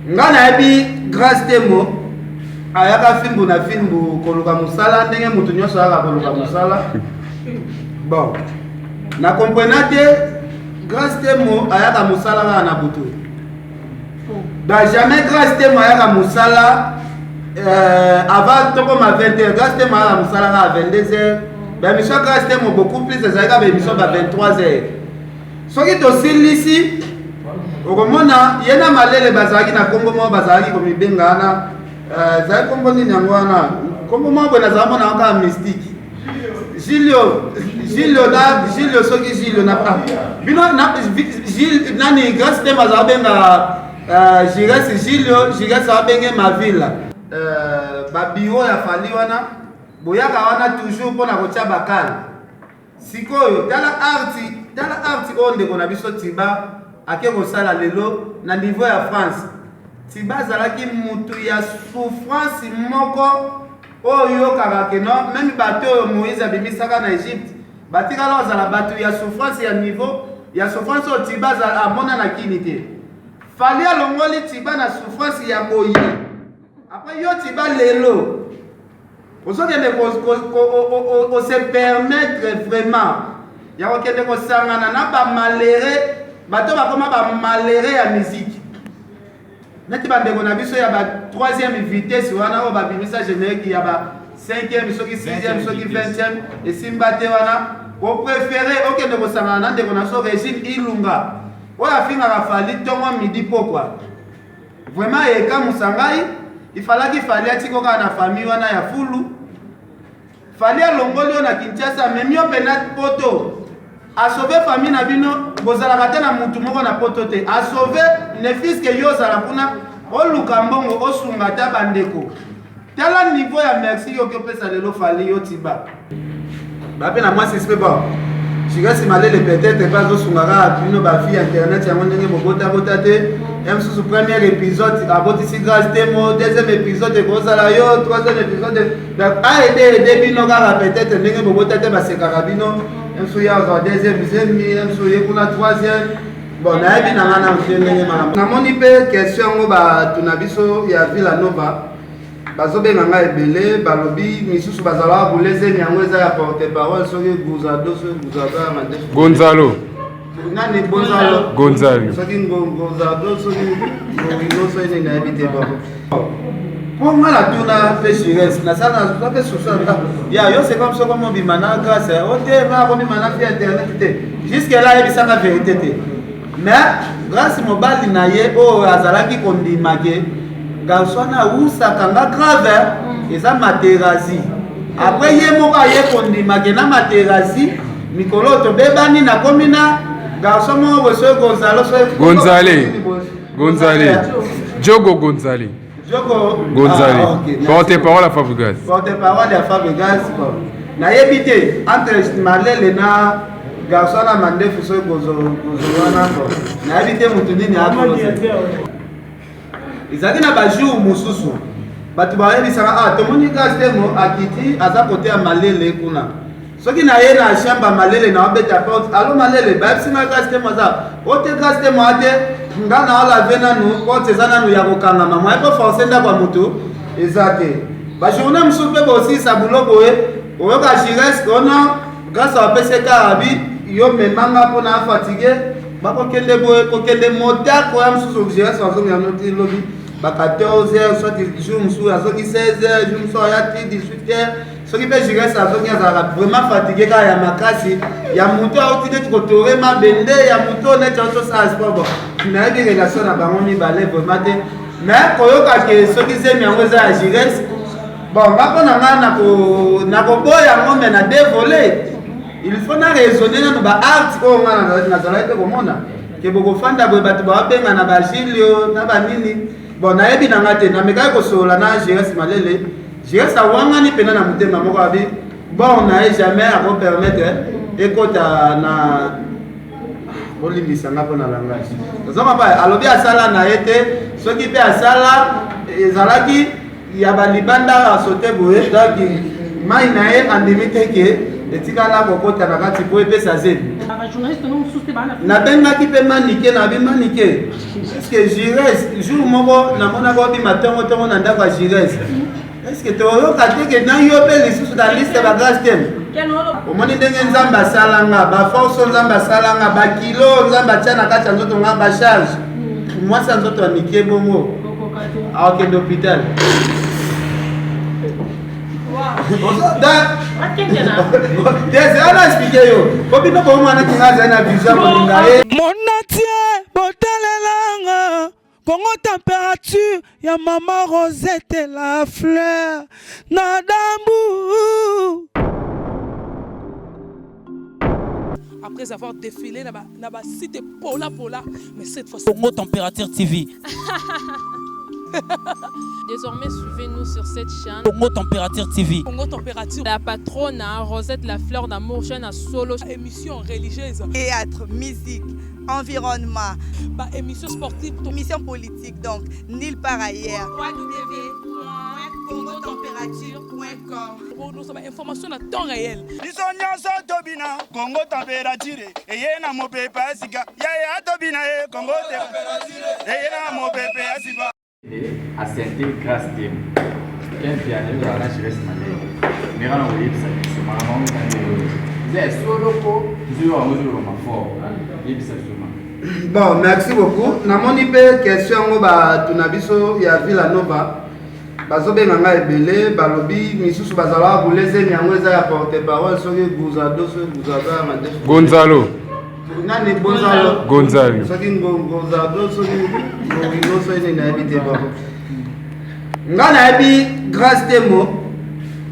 ngana ebi grâce temo ayaka fimbu na fimbu koluka musala ndenge mutu nyonso ayaka koluka musala bon na comprenate grâce temo ayaka musala kaka na butu donc jamais grâce temo ayaka musala avant tokoma 20h grâce temo ayaka musala kaka 22h bémission grâce temo beaucoup plus ezalaka bémission ba 23h soki tosilisi okomona yena malele bazalaki na kombo moko bazalaki komibenga wana zali kombo nini yango wana kombo moko boye nazala mona kaka mystique Gilio soki Gilio na bino nani grâce temo azala benga Gilles abenge mavila babiro ya fali wana boyaka wana toujours mpona kotia bakale sikoyo tala arti oyo ndeko na biso Tiba ake kosala lelo na niveau ya France. Tiba azalaki mutu ya souffrance moko oyo kaka keno même bato oyo Moïse abimisaka na Egypte batikala ozala bato ya souffrance ya niveau ya souffrance oyo Tiba amona na kini te fali alongoli Tiba na souffrance ya boye après yo Tiba lelo ozokende ko se permettre vraiment ya kokende kosangana na bamalere bato bakoma bamalere ya musique neti bandeko na biso ya ba 3e vitesse wana oyo babimisa générique ya ba 5e soki 6e soki 20e esimba te wana opréféré okende kosangana na ndeko na so Régine Ilunga oyo afingaka fali ntongo midi pokwa vraiment eka musangai ifalaki fali atikoka na famille wana ya fulu fali alongoli oyo na Kinshasa memi yo pena poto asauve famille na bino bozalaka te na mutu moko na poto te asauve ne fiske yo ozala kuna oluka mbongo osunga ta bandeko tala niveau ya merci yo kopesa lelo fali yo Tiba bape na mwasi spe ba Chigasi malele peut-être pas osungaka bino ba fi internet yango ndenge bota te susu premier épisode abotisi grâce temo deuxième épisode ekozala yo troisième épisode donc aide bino kaka peut-être ndenge bota te basekaka bino susu ya za deuxième susu ye kuna troisième bon nayebi na ngana ndenge makambo namoni pe question ngo ba tuna biso ya Villanova bazobenga nga ebele balobi misusu bazala buleze nyango eza ya porte-parole soki Gonzalo nani Gonzalo soki Gonzalo soki ngoso ene na ebite babo pour moi la tuna pe chires na sana na pe social ya yo c'est comme ça comme bimana grâce au te va comme bimana fi internet te jusque là ebisa ka vérité te mais grâce mobile na ye o azalaki kondimake garçona usaka nga grave eza materazi après ye moko aye kondimake na materazi mikolo tobebani na komina garçon moko boso Jogo Gonzale porte-parole à Fabregas porte-parole à Fabregas na yebite entre malele na garçon na mandefu so wana na yebite mutu nini hapo izaki na bajour mususu bato bayebisaka tomoni grâce temo akiti aza kote ya malele kuna soki na ye na chambre malele na obeta porte alo malele bayebisinga grâce temo aza ote grâce temo ate nga na olave nanu porte eza nanu ya kokangama moye po force ndako ya moto eza te bajourne mosusu mpe bosisa buloko oyoka gires ono grâce apesi karabi yo memanga mpona afatigue bakokende boye kokende motako ya mosusu gires azongi yango ti lobi ba 14h soit jour musu azoki 16h jour musu ayati 18h soki pe Gires azoki azala vraiment fatigué ka ya makasi ya mutu auti neti kotore mabende ya mutu neti auto sa sport bon na yebi relation na bango mibale vraiment te mais koyoka ke soki zemi yango eza ya Gires bon bako na nga na koboya yango me na dévolé il faut na raisonner na ba art oyo nga nazala te komona ke bokofanda boye bato babenga na ba Gilio na banini bon nayebi na nga te namekaki kosola na Gires malele Gires awangani pena na motema moko abi bon naye jamais akopermettre ekota na olimbisa nga mpona langage tozoma pa alobi asala na ye te soki mpe asala ezalaki ya balibanda asote boye donc mai na ye andimi te ke etikala kokota na kati po epesa zedu nabengaki mpe manike na bimanike eske Jires jour moko namonaka obima ntongo na ndako ya Jires eske toyoka teke na yo mpe lisusu na liste bagrâce teme omoni ndenge nzambe asalanga baforce nzambe asalanga bakilo nzambe atya na kati ya nzoto nga bacharge mwasi ya nzoto ya mike bongo akende hôpital ana explike yo obino bomwana kingaza na vision kolinga ye monatie botalelanga Congo température ya Maman Rosette la fleur Nadambu. Après avoir défilé dans site Pola, mais cette fois Congo Température TV. Désormais, suivez-nous sur cette chaîne. Congo Température TV. Congo Température. La patronne Rosette la fleur d'amour, chaîne à solo. Émission religieuse. Théâtre, musique, environnement. Émission sportive. Émission politique, donc nulle part ailleurs. Pour nous avons information à temps réel. Congo Température. Et yena mo pepe asika. Ya tobina Congo Température. Et yena mo pepe asika. À Sainte-Grâce de quel piano dans la Jires Malais. Mais on a oublié ça. C'est marrant quand c'est solo ko toujours en mesure de fort. Bon, merci beaucoup. Namoni pe question ngo ba tunabiso ya Villanova. Bazobenga nga ebele balobi misusu bazala buleze nyango eza ya porte-parole soki Guzado soki Guzado ma def. Gonzalo. Nani Gonzalo? Gonzalo. Soki Guzado soki Guzado soki na habite ba. Nga na ebi grâce temo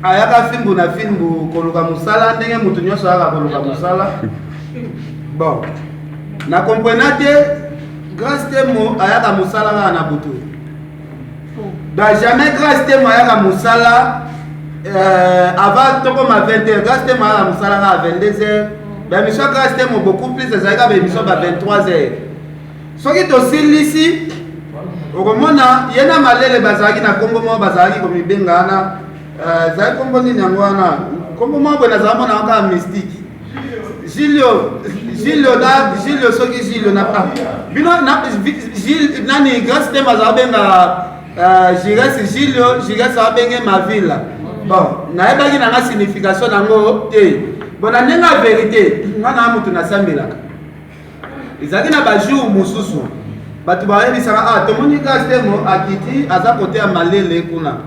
ayaka fimbu na fimbu koluka musala ndenge mutu nyonso aka koluka musala. Bon. Na comprenate grâce temo ayaka musala ka na butu. Donc jamais grâce temo ayaka musala avant toko ma 20h grâce temo ayaka musala ka 22h. Ben mission grâce temo beaucoup plus ezalika ba émission ba 23h. Soki to silisi okomona yena malele bazalaki na kombo mo bazalaki komibengana zali kombo nini yango wana kombo mo bona za mona ka mystique Gilio soki Gilio na pa bino na Gilles nani grâce temo zabenga Jires abenge ma ville. Bon, na ebaki na nga signification nango te. Bon na nenga vérité, nga na mutu na sambelaka. Ezaki na ba jour mususu. Batu ba yebisaka tomoni grâce temo akiti aza côté ya malele kuna.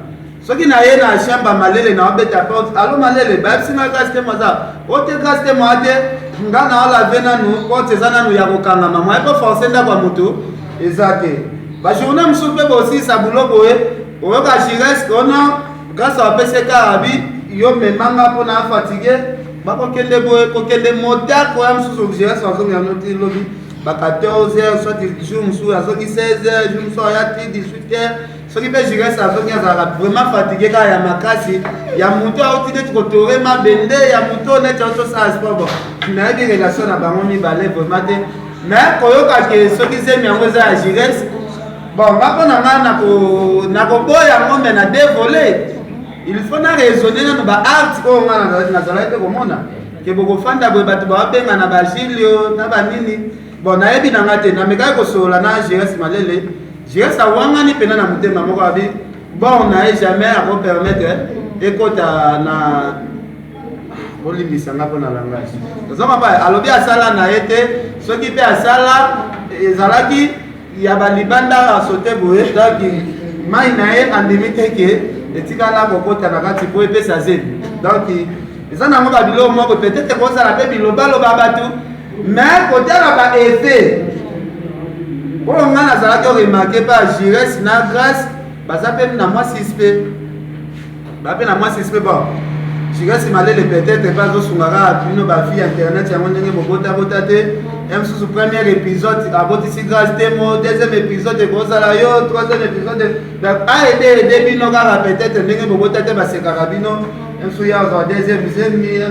Soki na ye na chamba malele na obeta porte, allo malele ba singa grâce temo za. Ote grâce temo ate nga na ala vena nu porte zana nu ya kokanga mama. Eko forcer nda kwa mutu ezate. Ba journée musupe bosi sabulo boye oyoka Jires kona grâce à PCK abi yo memanga pona fatigué bako kende boye ko kende moteur ko am susu Jires wazo ya noti lobby ba 14h soit jour musu azoki 16h jour musu ya 18h soki pe Jires azoki azala vraiment fatigué ka ya makasi ya muto auti net ko tore ma bende ya muto net auto sa sport na bi relation na bango mi balé vraiment te mais koyoka ke soki zemi yango za Jires. Bon, maintenant na koboya ngombe na dévoler. Il faut na raisonner na ba art ko ngana na zala ete komona. Ke boko fanda boye batu ba benga na ba Gilio na ba nini. Bon, na yebi na ngate na meka ko sola na Jires malele. Jires awanga ni pena na mutema moko abi. Bon, na jamais à ko permettre ekota na olimbisa nga pona langage. Zoma ba alobi asala na ete soki pe asala ezalaki ya balibanda a sauté boye donc mai na ye andimite ke etikala kokota na kati po epesa zedu donc eza nango babilo moko peut-être kozala pe bilobaloba batu mais kotala ba effet po nga nazalaki oremarke pa Jires na grâce baza pe na mwa sispe bape na mwa sispe bon Jires malele peut-être pas osungaka bino bafille internet yango ndenge bobota te. Sous premier épisode, aboti si grâce temo, deuxième épisode de Gozala yo, troisième épisode donc a aidé bino kaka peut-être ndenge bobota te ba sekarabino, sous ya za deuxième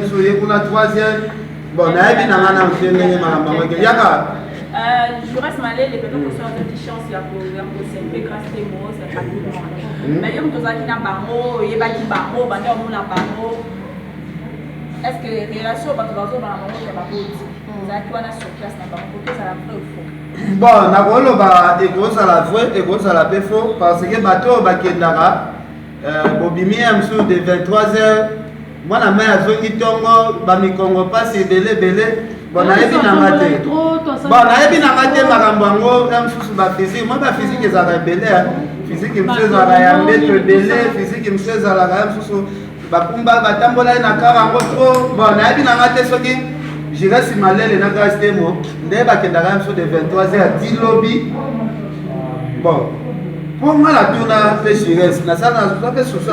sous ya kuna troisième. Bon na ebi na ngana ndenge malamba ngeke yaka Jures malele peut-être sur une chance ya ko sempe grâce temo c'est rapidement. Mais yom tozaki na bango, yebaki bango, banda omona bango. est-ce que les relations bato bazobana bango ya baboti ezalaki wana sur place na bango kote ezala vrai ou faux? Bon, nakoloba ekozala vrai ekozala mpe faux parce que bato bakendaka bobimi ya mosusu de 23h mwana mai azongi ntongo bamikongo mpasi ebele bon nayebi nanga te bon nayebi nanga te makambo yango ya mosusu baphysique moi baphysique ezalaka ebele physique mosusu ezalaka ya mbeto ebele physique mosusu ezalaka ya mosusu bakumba batambola ye na kara yango tro bon nayebi nanga te soki jiresi malele na grâce temo nde bakendaka ya mosusu de 23h ti lobi bon pour moi la tuna mpe jiresi nasala nazuza mpe susu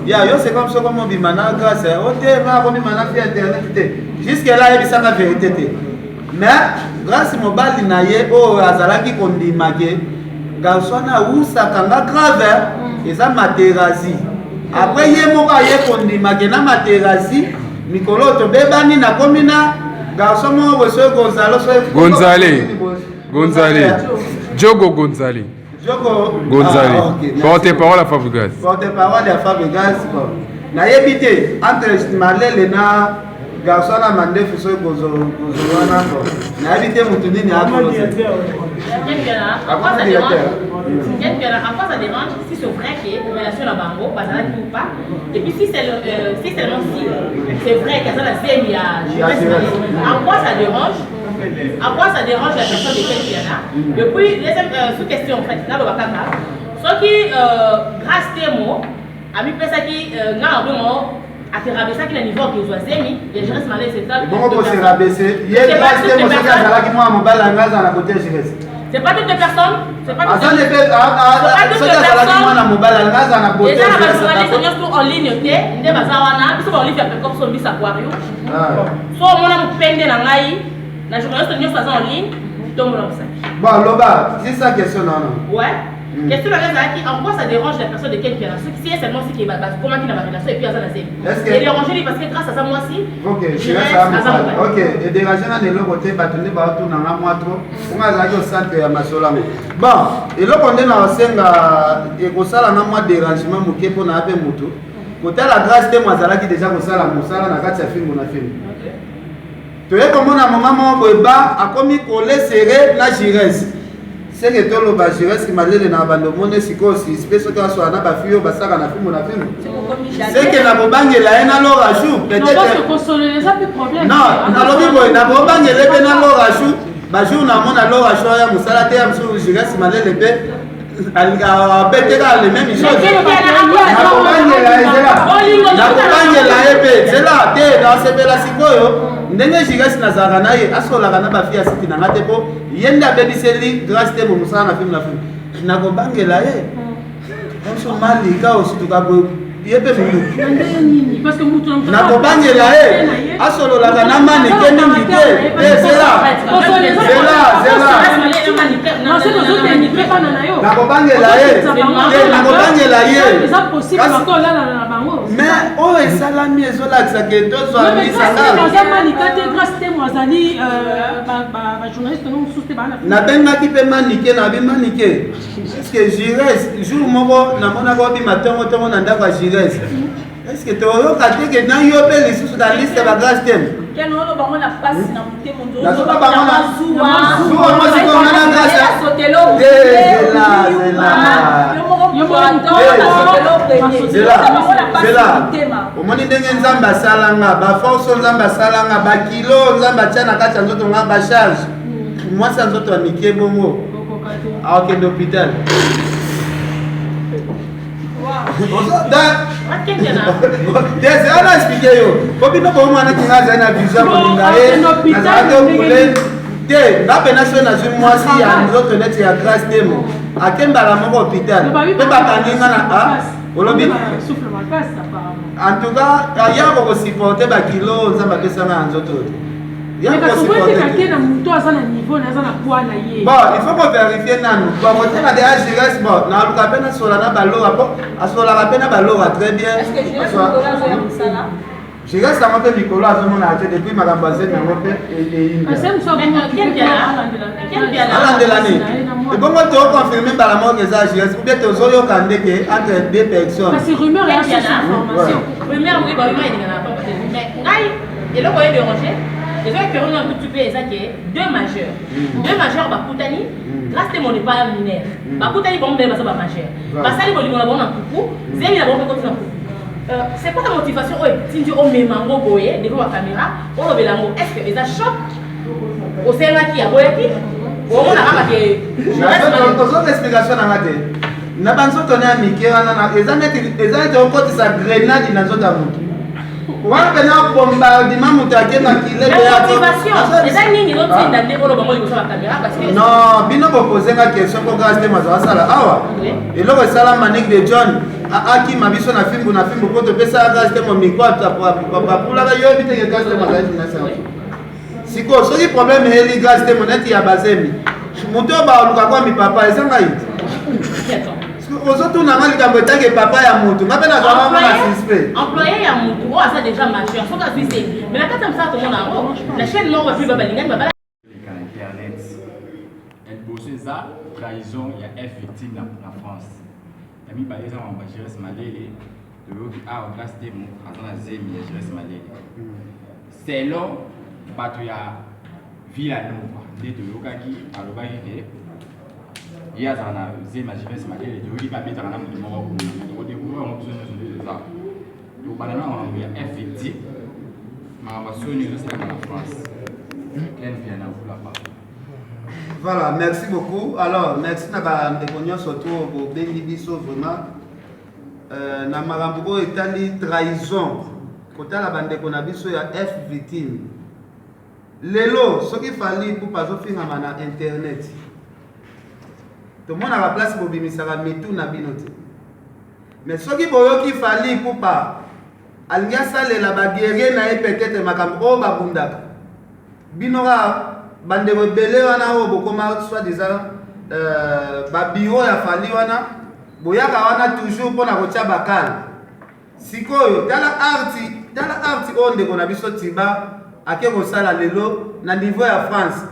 ya yo c'est comme soko mobima na grâce ote ma komima na fi internet te jusque là yebisaka vérité te mais grâce mobali na ye oyo azalaki kondimake garçon awusaka nga grave eza materazi après ye moko aye kondimake na materazi mikolo tobebani nakomi na garçon moko bosoye Gonzalez Jogo Gonzalez Gonzalez. Porte-parole à Fabregas. Porte-parole à Fabregas. Nayebi te entre malele na garçon na mandefu so kozolwana ko. Nayebi te mutu nini akolo. À quoi ça dérange si c'est vrai que la relation à Bango, bazalaki ou pas? Et puis si c'est seulement si c'est vrai que ça la zemi à en quoi ça dérange? À quoi ça dérange la personne de Kelpiana? Et puis, deuxième sous-question en fait, là, le Wakaka. Ce qui, grâce Temo, a mis ça qui, n'a vraiment, a fait rabaisser qui le niveau que vous avez mis, et je reste malade, c'est ça. Bon, on s'est rabaissé. Hier, grâce Temo, c'est qu'à moi, mon bal en gaz à la côté, je reste. C'est pas toutes les personnes. C'est pas toutes les personnes. Les journalistes sont en ligne, ok? Ils sont en ligne, comme son bis aquarium. Soit on a un peine de l'angaï. La journaliste est en ligne, donc on bon, Loba, c'est ça question, non? Ouais. Question en quoi ça dérange la personne de quelqu'un? Si c'est seulement ce qui est comment il a ma relation et puis à ça, c'est dérangé parce que grâce à ça, moi aussi. Ok, je reste à moi. Ok, et dérangé dans les côté, bâtonné, bâton, dans un mois trop. On a allé au centre à Masolamo. Bon, et là, on est dans le centre, et qu'on s'en a un mois de dérangement, mon pour n'a pas moto. Côté la grâce de moi, qui déjà au salon, mon salon, la carte, film, on a film. Tu es comme un moment où il a commis collé serré la giresse. C'est que tout le bagiresse qui m'a dit de n'abandonner si aussi, spécial que soit na ba fio ba saka na film na film. C'est que na bobange la ena lo rajou peut-être. Non, parce que consoler ça plus problème. Non, na lobi boy na bobange le pe na lo rajou, ba jour na mona lo rajou ya musala te ya musu giresse malele pe alga beteka les mêmes choses. Na bobange la ezela. Na bobange la epe, zela te na sepela sikoyo. Ndenge jiresi na zara na ye asolaka na bafia siti na ngate po yenda bebiseli grâce te mo musala na film na kobangela ye onso mali ka osituka bo yepe mingi parce que mutu na kobangela ye asololaka na mane ke mingi te zela non c'est nos autres ni prépare na yo na kobangela ye c'est possible encore là na bango mais o esalami ezolakisa ke tozo amisanga grâce te mwazali ba journaliste non sous te bana na bengaki pe manike na bi manike est-ce que Jires jour moko na mona ko bi matongo tongo na ndako Jires est-ce que to yo kate ke na yo pe lisusu na liste ba grâce tem quel ono bango na passe na monter mon dos na so ba bango na zuwa mo si ko na grâce sotelo zela omoni ndenge nzambe asalanga baforce nzambe asalanga bakilo nzambe atia na kati ya nzoto nga bacharge mwasi ya nzoto ya mike bongo akende hôpital ana explike yo po bino bomwana kinga azali na vision kolinga ye nazalaki okule te nga pena so nazwi mwasi ya nzoto neti ya grâce temo akembala moko hôpital mpe bakangi nga na olobi en tout cas ya kokosupporte bakilo nzambe apesanga ya nzoto te bon il faut kovérifie nanu bakoteka de agires bon naluka mpe nasola na balora po asolaka mpe na balora très bien Jires yango mpe mikolo azomona te depuis makambo azemi yango mpe alandela nini ebongo toconfirme mbala moko eza Jires ou bien tozoyoka ndeke entre deux personnes rumeur Et là, vous voyez déranger. Les gens qui ont un tout petit peu, ça qui est deux majeurs. Deux majeurs, Bakoutani, grâce à mon pas mineur. Bakoutani, bon, mais ça va majeur. Basali, bon, on a bon en coucou. Zémi, la bon, continue en coucou. C'est quoi la motivation? Si tu as mis mango boye devant la caméra, on a l'amour. Est-ce que les choc au sein qui a boyaki? Ou on a ramassé. Une explication à mater. Na banso tona mikera na ezamete okotisa grenade na nzota mutu. Wana pena bombardement mutu akenda kile la motivation. Eza nini noti ndande ko lo bango liboso la caméra parce que non, bino ko poser nga question ko gaste mazo sala awa. Eloko sala Manique de John aki mabiso na fimbo ko to pesa gaste mo mikwata pour la yo bite ke gaste mazo na sala. Siko soki problème heli gaste moneti ya bazemi. Mutu ba luka kwa mi papa ezanga iti. Aujourd'hui, on a mal de papa et à Moutou. Employé à Moutou, oh, ça déjà majeur. Mais la carte comme ça, tout le monde a la chaîne non plus Babalinga, Babala. Internet. Elle bosse ça, trahison, il y a F victime dans la France. Il y a mis par exemple en Bachirès Malélé, de l'eau qui a en place des mots, dans la zème, il y a Bachirès Malélé. C'est là, il y a Villanova, de l'eau qui a l'obagité. Il y a un zéma, je vais se marier, il va mettre un homme de mort au découvrir en option de ça. Donc, par exemple, il y a un victime, mais on va soigner le système en France. Quel bien à vous là-bas. Voilà, merci beaucoup. Alors, merci d'avoir répondu surtout au Bénibiso vraiment. Namarambuko est trahison. Quand la bande qu'on a vu sur la F victime. Lelo, ce qu'il fallait pour pas offrir à Internet. Tout le monde a la place pour bimisara mitou na binote. Mais ce qui boyo qui fallait pour pas alnya sale la baguerre na peut-être makambo babundaka. Binora bande rebelle wana o bokoma soit disant ba bureau ya fali wana boyaka wana toujours pour na kotia bakal. Sikoyo tala arti onde kona biso tiba akeko sala lelo na niveau ya France.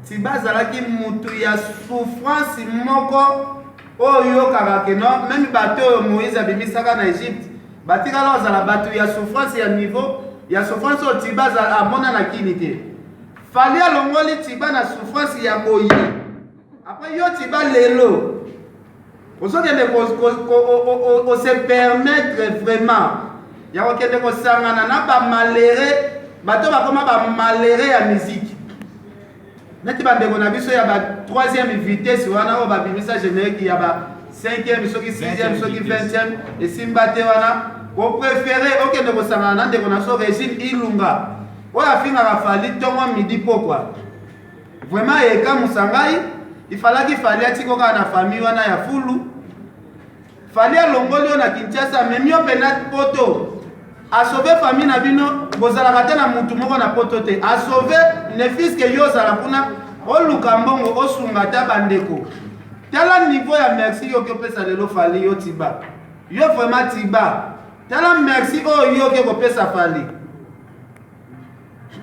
Tiba zalaki mutu ya souffrance moko oyo kaka non même bateau Moïse abimisaka na Égypte batika la zala bateau ya souffrance ya niveau ya souffrance o Tiba zala amona na kinité fali alongoli Tiba na souffrance ya boyi après yo Tiba lelo ozokende ko se permettre vraiment ya kokende ko sangana na ba malheureux bateau bakoma ba malheureux ya musique. Neti bandeko na biso ya ba 3e vitesse wana o ba bimisa générique ya ba 5e soki 6e soki 20e et simbate wana ko préférer okende ko sangana na ndeko na so Régine Ilunga o afinga ka fali tongo midi pokwa vraiment eka musangai il fallait atiko ka na famille wana ya fulu fali alongoli na Kinshasa memio penat poto a sauver famille na bino bozala kata na mutu moko na poto te a sauver ne fils que yo zala kuna o lukambongo o sungata bandeko tala niveau ya merci yo ke pesa lelo fali yo Tiba yo vraiment Tiba tala merci o yo ke ko pesa fali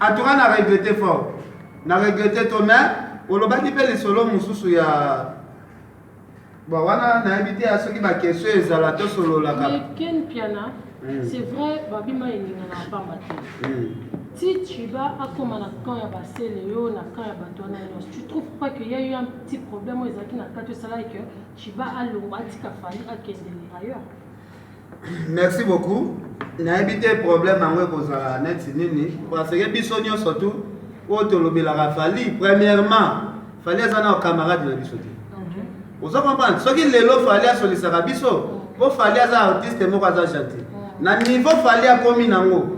atura na regretter fort na regretter to mais o lobaki pe lisolo mususu ya bon wana na invité à ceux qui ba question ezala to solo la ka Ken Piana. C'est vrai, Babima est pas maté. Si tu vas à comme quand il y a passé les hauts, quand il y a bâtonné, tu trouves pas qu'il y a eu un petit problème où ils ont dit que tu vas à l'Ouatika Fali à Kendele ailleurs. Merci beaucoup. Il a évité le problème à moi pour la net parce que Bissonio surtout, au la Fali, premièrement, il fallait aller aux camarades de la Bissoté. Vous comprenez? Ce qui est là, il fallait aller sur les Bisso, il fallait aller aux artistes et aux gentil. Na niveau fallait à komi nango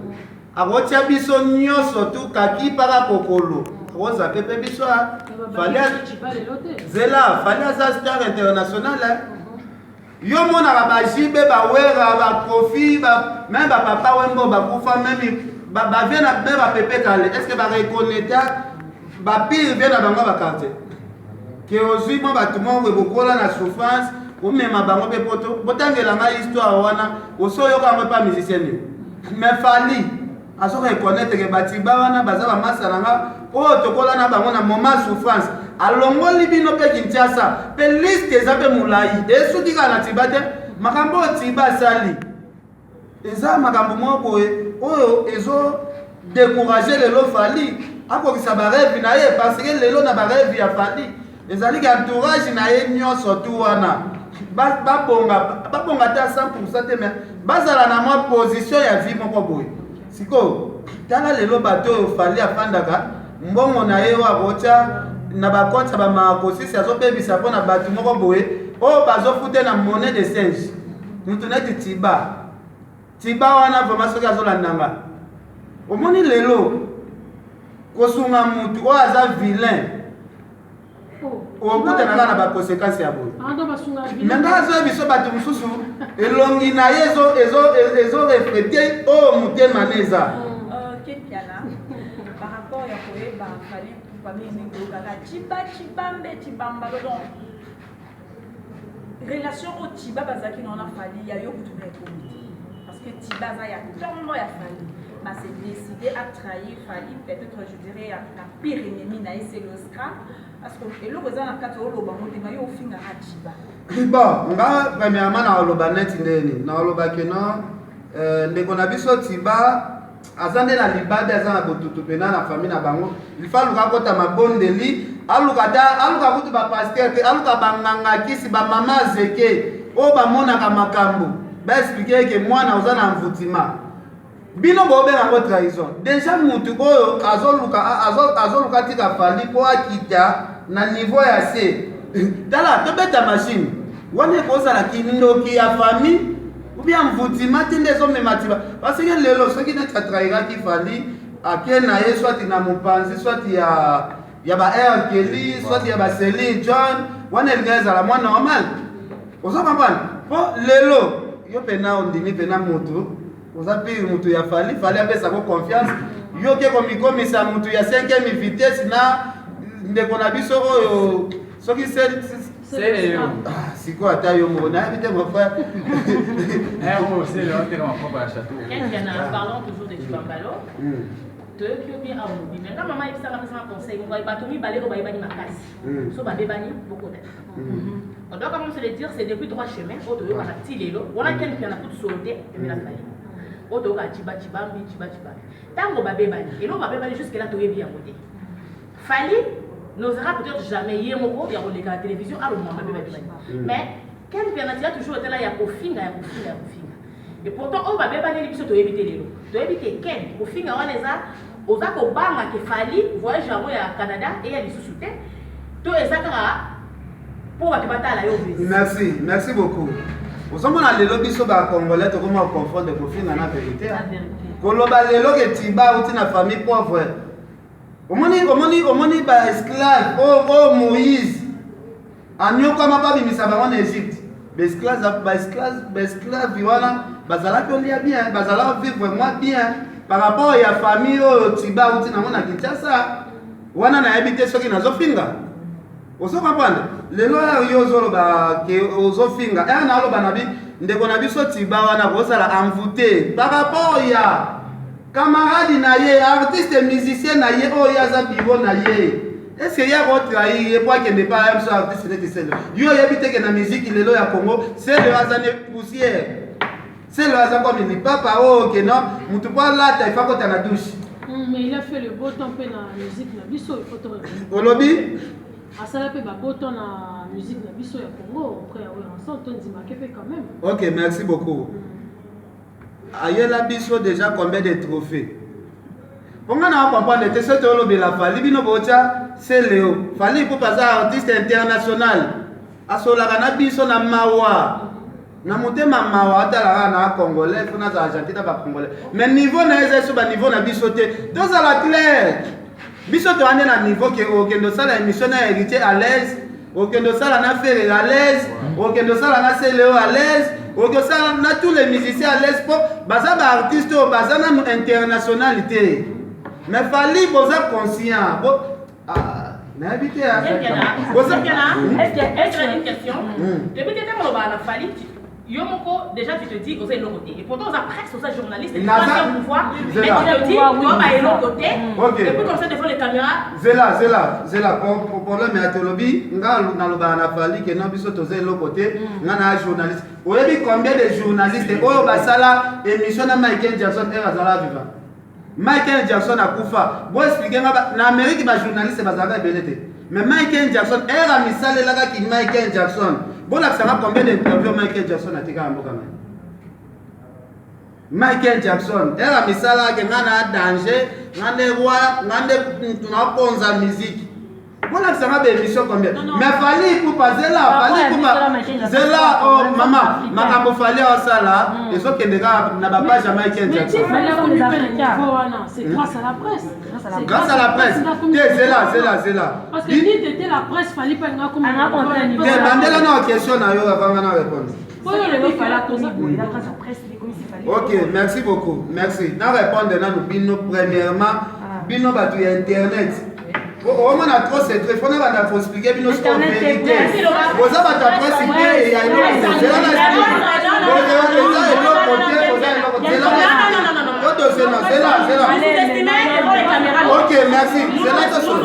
akotia biso nyonso tu kaki para kokolo roza pepe biso fallait zela fallait za star international yo mona ba jibe ba wera ba kofi ba même ba papa wembo ba kufa même ba vient na ba pepe kale est-ce que ba reconnaître ba pire vient na bango ba quartier que aujourd'hui mo ba tout monde bokola na souffrance ou même à bango pe poto botangela nga histoire wana osoyo ka pas musicien mais fali aso reconnaître que Batiba wana bazaba masala nga o tokola na bango na moment souffrance alongoli bino pe Kinshasa pe liste ezape mulai et soki kana Tiba te makambo Tiba sali eza makambo moko oyo ezo décourager lelo fali akokisa barêve na ye parce que lelo na barêve ya fali ezali ka entourage na ye nyonso tu wana babonga ta 100% te mais bazala na mwa position ya vie moko boye siko tala lelo bato oyo fali afandaka mbongo na ye wakotia na bakonta bamakosisi azobebisa mpo na bato moko boye oyo bazofute na monnaie de singe mutu neti tiba wana vraimen soki azolandanga omoni lelo kosunga mutu oyo aza vilain okutanaka na bakonsekansi ya boye me nga azoya biso bato mosusu elongi na ye ezoreflete oyo motema na eza par rapport ya koyeba fali famille ningokaka donc relation au tiba bazaki na fali ya yo kutu na ekomi parce que tiba za ya ntongo ya fali bah c'est décidé à trahir fali peut-être je dirais la pire ennemi na c'est le scrap parce que eloko za na kati oloba motenga yo ofinga a tiba bon nga premièrement na oloba neti ndeni na oloba keno ndeko na biso tiba azande na libada aza na botutu pena na famille na bango lifa luka kota mabondeli aluka kutu bapaster te aluka banganga kisi bamama zeke oyo bamonaka makambo baexplike ke mwana oza na mvutima bino bobenga yango trahison déjà mutu oyo azoluka tika fali mpo akita na niveau ya se tala tobeta machine wana ekozala kindoki ya famille ou bien mvutima te nde ezomema tiba parce que lelo soki neti atrahiraki fali ake na ye swati na mopanzi swati ya ba R Kelly swati ya ba Celine John wana elinga ezala mwa normal ozo comprendre po lelo yo pena ondimi pena mutu oza pire mutu ya fali apesa ko confiance yo ke komikomisa mutu ya 5e vitesse na ndeko na biso oyo soki c'est siko ata yo mo na bité mon frère c'est le terrain mon propre château parlons toujours de Chibambalo qui ont bien envie mais quand maman il s'en a conseil on va pas tomber balé on va y bani ma casse so ba bani beaucoup d'être on doit quand même se le dire c'est depuis 3 chemins au de ba tilelo on a quelqu'un qui a tout sauté et la fali au de ka chiba tango ba bani et l'on va bani jusque là to bien côté fali n'osera peut-être jamais y moko ya koleka la télévision à l'homme mais quelqu'un qui a toujours été là ya kofinga et pourtant on va bébani biso to éviter lelo to éviter ken kofinga wana eza oza ko banga ke fali voyage yango ya Canada et ya lisusu te to ezaka pour batala yo merci beaucoup ozomona lelo biso ba congolais to comment confondre kofinga na vérité koloba lelo ke tiba uti na famille pauvre omoni ba esclave oh Moïse anyokama pa bimisa bango na Égypte ba esclave wana bazalaki olia bien bazalaki vivre moins bien par rapport ya famille oyo tiba uti nango na Kinshasa wana nayebi te soki nazofinga ozo comprendre lelo yo ozoloba ke ozofinga naloba na bi ndeko na biso tiba wana kozala envoûté par rapport ya camarade na ye artiste musicien na ye oyo aza bibo na ye est-ce que ya retrahir ye pour que ne pas un artiste ne tiselo yo yebi te que na musique lelo ya Congo c'est le azane poussière c'est le azan comme ni papa oh que non mutu pa la ta fa kota na douche mais il a fait le beau temps na musique na biso il faut te olobi asala pe ba beau temps na musique na biso ya Congo après on ensemble ton dimake pe quand même. OK merci beaucoup. Ayela biso déjà combien de trophées ponga na comprendre te soto lo bela fali bino bocha c'est Léo fali pour passer artiste international asola kana biso na mawa na motema mawa atala na congolais fona za argentina ba congolais mais niveau na eza ba niveau na biso te to za la clair biso to ande na niveau ke okendo sala émission na héritier à l'aise okendo sala na faire à l'aise okendo sala na c'est Léo à l'aise ok ça na tous les musiciens à l'aise pour baza ba artiste o baza na internationalité mais fali boza conscient bo na habité à boza est-ce que une question depuis que tu as fali Yomoko, déjà tu te dis que c'est l'autre côté. Et pourtant, on a presque ça journaliste, et tu as un pouvoir, mais tu te dis qu'on va aller l'autre côté. Et puis comme ça, devant les caméras. Zela, pour problème à Tolobi, nga naloba na fali que non biso toze l'autre côté, nga na journaliste. Oyebi combien de journalistes oyo basala émission na Michael Jackson et Azala vivant. Michael Jackson a kufa. Bon expliquer na Amérique ba journaliste bazaka belete. Mais Michael Jackson era misale laka ki Michael Jackson. Bon la ça combien d'interviews Michael Jackson a tika mboka na. Michael Jackson era misala ke ngana danger, ngande roi, ngande tunaponza musique. Voilà que ça m'a bénéficié combien. Mais fallait pour pas Zela, fallait pour pas Zela, oh maman, maman fallait au sala, et ce qui n'est pas pas Michael Jackson. C'est grâce à la presse. Grâce à la presse. Zela. Parce que si tu étais la presse, fallait pas comme Mandela n'a question à yo avant de répondre. Ok, merci beaucoup. Merci. Nous répondons nous premièrement, bino batu internet. On a trop c'est très fort, on a trop expliqué bino ce qu'on vérité. Vous avez ta presse et il y a ok, merci. C'est là que chose.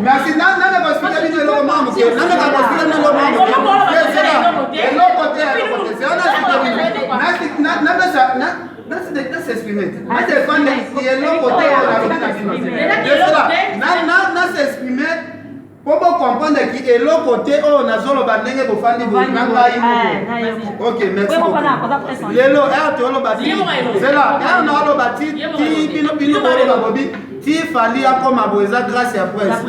Merci. Pour comprendre qu'il est l'autre côté, on a solo bandenge pour faire des ok, merci beaucoup. Lelo, c'est là, on a le bâti, qui fallait comme aboisa grâce à la presse.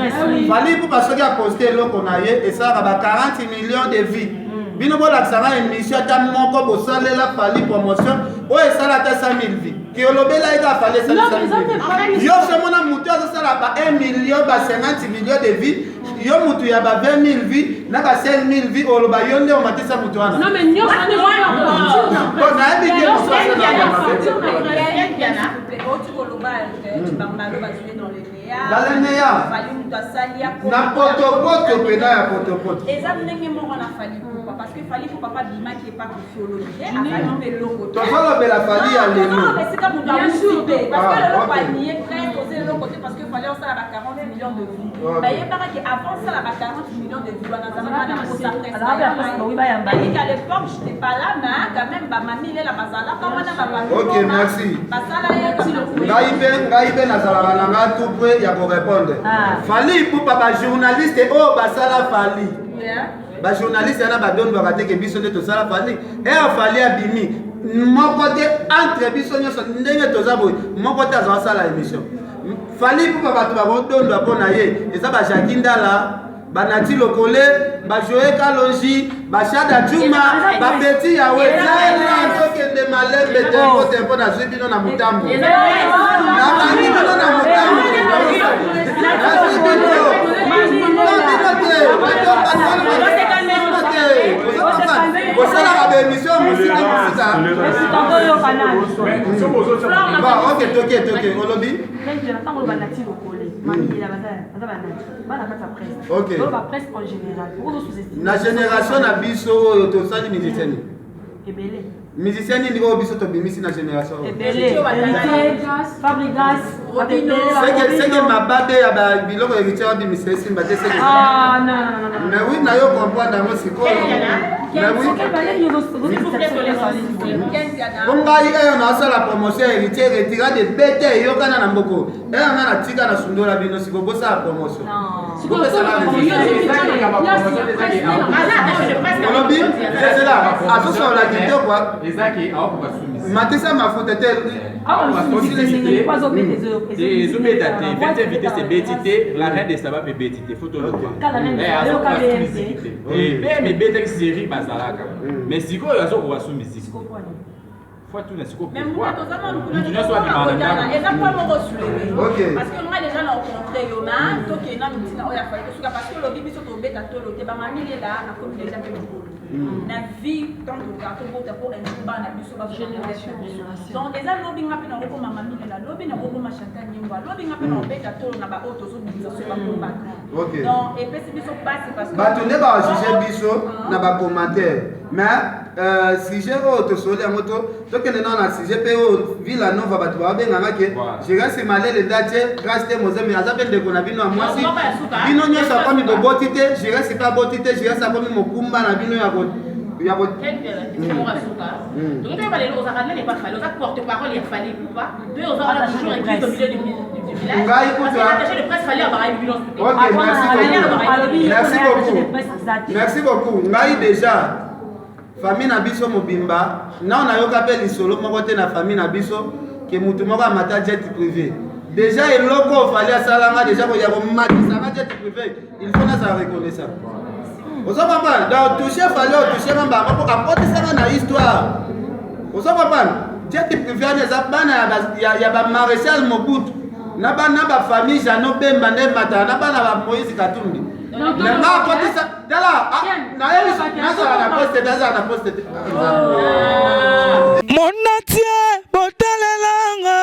Fallait pour parce qu'il a posté l'eau qu'on a et ça va 40 millions de vies. Bino bola sanga émission ta moko bo salela fali promotion o esala ta 100 000 vies ki olobela ika fali 100 000 yo semona mutu azosala ba 1 million ba 50 millions de vies yo mutu ya ba 20 000 vies na ba 5 000 vies oloba yo nde o matisa mutu wana non mais nyo ça ne va pas na ebike dans les meilleurs na potopoto pena ya potopoto parce que fallait pour papa bima qui est pas confiologie avant de logo toi ça la fallait à l'élo non mais c'est comme dans le parce que le logo a nié très posé le côté parce que fallait ça la 40 millions de vues mais il paraît que avant ça la 40 millions de vues dans ça na pour sa presse à l'époque j'étais pas là mais quand même ba mamie là bazala comme na ba ok merci basala ya ngaibe na sala na ngatu pe ya ko répondre fallait pour papa journaliste oh basala fallait ba journaliste yana ba don ba ke biso nde to sala fali e afali abimi moko te entre biso nyoso ndenge to zabo moko te azo sala émission fali pour ba to ba don ba pona ye eza ba Jakindala ba Nati Lokole ba Joe Kalonji ba Shada Juma ba Petit Yawe zala to kende malembe te ko te pona zibino na mutambo na bino na mutambo la génération na biso to sali musicienne musicien ni ngo biso to bimisi na génération Fabrigas c'est que ma bade ya ba biloko héritier de misesi mbate c'est ah non mais oui na yo comprendre ngo siko mais oui bongai eyo na sala promotion héritier retira de bete yo kana na mboko eyo na tika na sundola bino siko bosa promotion siko bosa la c'est là attention la question quoi ezaki aoko basumisi matisa mafuta te les obédatés vite invité c'est bétité la reine des sabbats bétité photo le et mais bété série bazalaka mais siko yo azo ko basumisi faut tout n'est siko même moi nous ne soit demandé et ça pas mon soulever parce que moi déjà rencontré yo na to ke na mutina oya fa ko parce que le bibi so to beta to lo te ba mami là na comme déjà pe na vie tant que gato bota pour un ba na biso ba génération donc déjà lobi ngapi na ko mama mami là lobi na ko ma chanter nyimba lobi ngapi na beta to na ba auto so biso so ba ko ba donc et puis biso passe parce que ba to ne ba juger biso na ba commentaire mais si j'ai auto soli a moto to que non na si j'ai pe Villa Nova ba to ba benga ke je reste malé le date grâce te moze mais azabe de kona bino moi si bino nyosa ko mi botite je reste pas botite je reste ko mi mokumba na bino ya ya bo quel que la mon asuka donc tu vas aller aux arabes n'est pas fallu aux porte-parole il fallait pas deux aux arabes toujours écrit au milieu du village parce que l'attaché de presse fallait avoir une violence merci beaucoup ngai déjà famille na biso mobimba na on ayoka pe lisolo moko te na famille na biso ke mutu moko amata jet privé déjà eloko fallait asalanga déjà ko ya ko matisa jet privé il faut na sa reconnaissance. Ozo papa, dans toucher fallait toucher mamba pour apporter ça dans l'histoire. Ozo papa, jet privé na bana ya ba maréchal Mobutu. Na ba famille Jano Bemba ne mata na ba Moïse Katumbi. Na apporter ça dala na poste. Mon natie botalelanga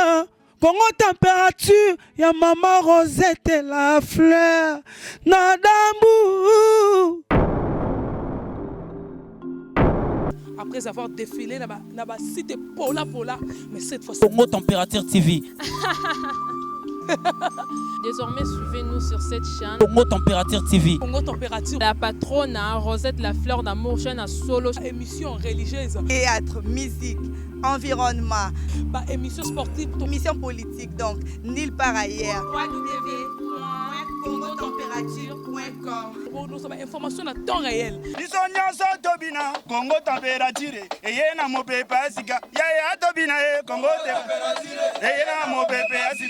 Congo température ya maman Rosette la fleur Nadambu. Après avoir défilé là-bas, cité Pola, mais cette fois Congo Température TV. Désormais, suivez-nous sur cette chaîne. Congo Température TV. Congo Température. La patronne Rosette la fleur d'amour, chaîne à solo. Émission religieuse. Théâtre, musique, environnement. Émission sportive. Émission politique, donc nulle part ailleurs. www.congotempérature.com. Pour nous avoir information à temps réel. Bisonyaso tobina Congo température et na mopepa sika ya tobina Congo température et na mopepa sika